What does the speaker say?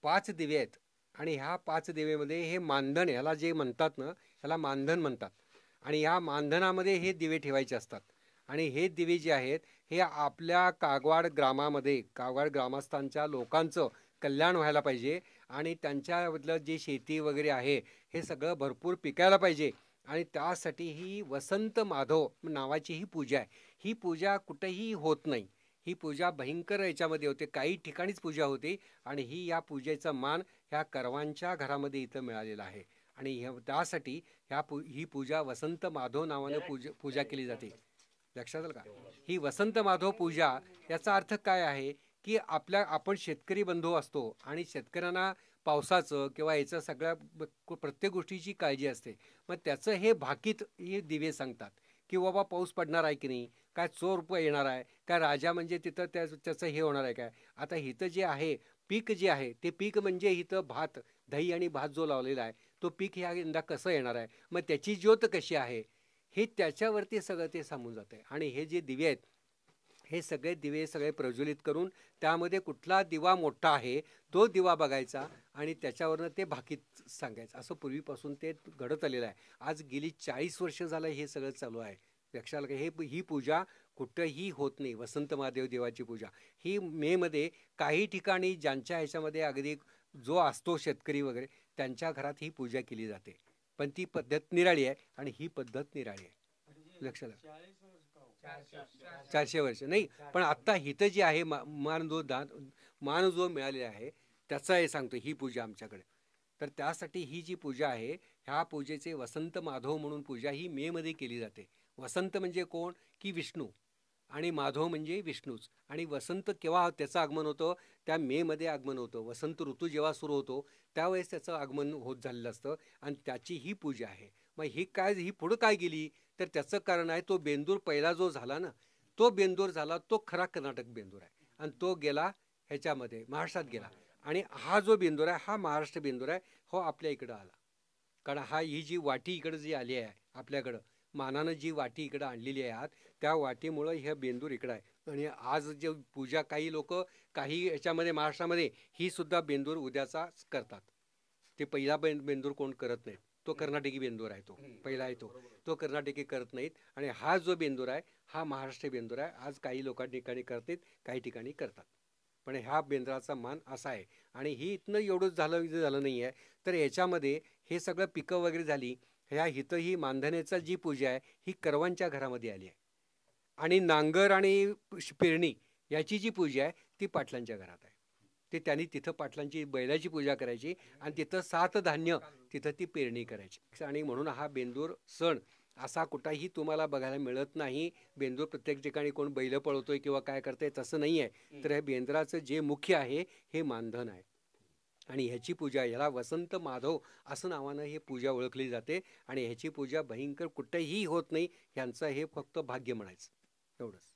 5 दिवे आहेत आणि ह्या 5 दिवेमध्ये हे मानधन ह्याला जे म्हणतात ना, ह्याला मानधन म्हणतात. आणि ह्या मानधनामध्ये हे दिवे ठेवायचे असतात. आणि हे दिवे जे आहेत हे आपल्या कागवाड ग्रामामध्ये कागवाड ग्रामस्थांच्या लोकांचं कल्याण व्हायला पाहिजे आणि त्यांच्यामधलं जे शेती वगैरे आहे हे सगळं भरपूर पिकायला पाहिजे. आणि त्यासाठी ही वसंत माधव नावाची ही पूजा आहे. ही पूजा कुठेही होत नाही. ही पूजा भयंकर याच्यामध्ये होते, काही ठिकाणीच पूजा होते. आणि या पूजेचा मान ह्या करवांच्या घरामध्ये इथं मिळालेला आहे. आणि त्यासाठी ही पूजा वसंत माधव नावानं पूजा केली जाते. लक्षात आलं का? ही वसंत माधव पूजा याचा अर्थ काय आहे की आपण शेतकरी बंधू असतो आणि शेतकऱ्यांना पावसाचं किंवा याचं सगळ्या प्रत्येक गोष्टीची काळजी असते. मग त्याचं हे भाकीत हे दिवे सांगतात की बाबा पाऊस पडणार आहे की नाही, काय चोर येणार आहे काय, राजा म्हणजे तिथं त्याचं हे होणार आहे काय. आता इथं जे आहे पीक जे आहे ते पीक म्हणजे इथं भात, दही आणि भात जो लावलेला आहे तो पीक ह्या यंदा कसं येणार आहे, मग त्याची ज्योत कशी आहे, हे त्याच्यावरती सगळं ते सांगून जातं आहे. आणि हे जे दिवे आहेत हे सगळे दिवे सगळे प्रज्वलित करून त्यामध्ये कुठला दिवा मोठा आहे तो दिवा बघायचा आणि त्याच्यावरनं ते भाकीत सांगायचं. असं पूर्वीपासून ते घडत आलेलं आहे. आज गेली 40 वर्ष झालं हे सगळं चालू आहे. लक्षात आलं. ही पूजा कुठंही होत नाही. वसंत महादेव देवाची पूजा ही मेमध्ये काही ठिकाणी ज्यांच्या ह्याच्यामध्ये अगदी जो असतो शेतकरी वगैरे त्यांच्या घरात ही पूजा केली जाते. पण ती पद्धत निराळी आहे आणि ही पद्धत निराळी आहे. लक्षात आलं. 400 वर्ष नाही, पण आत्ता हिथं जी आहे मान जो मिळालेला आहे त्याचा हे सांगतो ही पूजा आमच्याकडे. तर त्यासाठी ही जी पूजा आहे ह्या पूजेचे वसंत माधव म्हणून पूजा ही मेमध्ये केली जाते. वसंत म्हणजे कोण की विष्णू आणि माधव म्हणजे विष्णूच. आणि वसंत केव्हा त्याचं आगमन होतं, त्या मेमध्ये आगमन होतं. वसंत ऋतू जेव्हा सुरू होतो त्यावेळेस त्याचं आगमन होत झालेलं असतं आणि त्याची ही पूजा आहे. मग ही पुढं काय गेली तर त्याचं कारण आहे तो बेंदूर पहिला जो झाला ना तो बेंदूर झाला तो खरा कर्नाटक बेंदूर आहे आणि तो गेला ह्याच्यामध्ये महाराष्ट्रात गेला. आणि हा जो बेंदूर आहे हा महाराष्ट्र बेंदूर आहे. हो आपल्या इकडं आला कारण ही जी वाटी इकडं जी आली आहे आपल्याकडं मानानं जी वाटी इकडं आणलेली आहे त्या वाटीमुळं ह्या बेंदूर इकडं आहे. आणि आज जे पूजा काही लोक काही ह्याच्यामध्ये महाराष्ट्रामध्ये ही सुद्धा बेंदूर उद्याचाच करतात. ते पहिला बेंदूर कोण करत नाही, तो कर्नाटकी बेंदूर आहे. तो पहिला आहे तो कर्नाटकी करत नाहीत. आणि हा जो बेंदूर आहे हा महाराष्ट्र बेंदूर आहे. आज काही ठिकाणी करतात, काही ठिकाणी करतात. पण ह्या बेंद्राचा मान असा आहे. आणि ही इथनं एवढंच झालं नाही आहे तर याच्यामध्ये हे सगळं पिकं वगैरे झाली. इथं ही मानधनेचा जी पूजा आहे ही करवांच्या घरामध्ये आली आहे. आणि नांगर आणि पेरणी याची जी पूजा आहे ती पाटलांच्या घरात आहे. ते त्यांनी तिथं पाटलांची बैलाची पूजा करायची आणि तिथं 7 धान्य तिथं ती पेरणी करायची. आणि म्हणून हा बेंदूर सण असा कुठंही तुम्हाला बघायला मिळत नाही. बेंदूर प्रत्येक ठिकाणी कोण बैल पळवतोय किंवा काय करतंय तसं नाही आहे. तर हे बेंद्राचं जे मुख्य आहे हे मानधन आहे. आणि ह्याची पूजा ह्याला वसंत माधव असं नावानं ही पूजा ओळखली जाते. आणि ह्याची पूजा भयंकर कुठेही होत नाही. ह्यांचं हे फक्त भाग्य म्हणायचं एवढंच.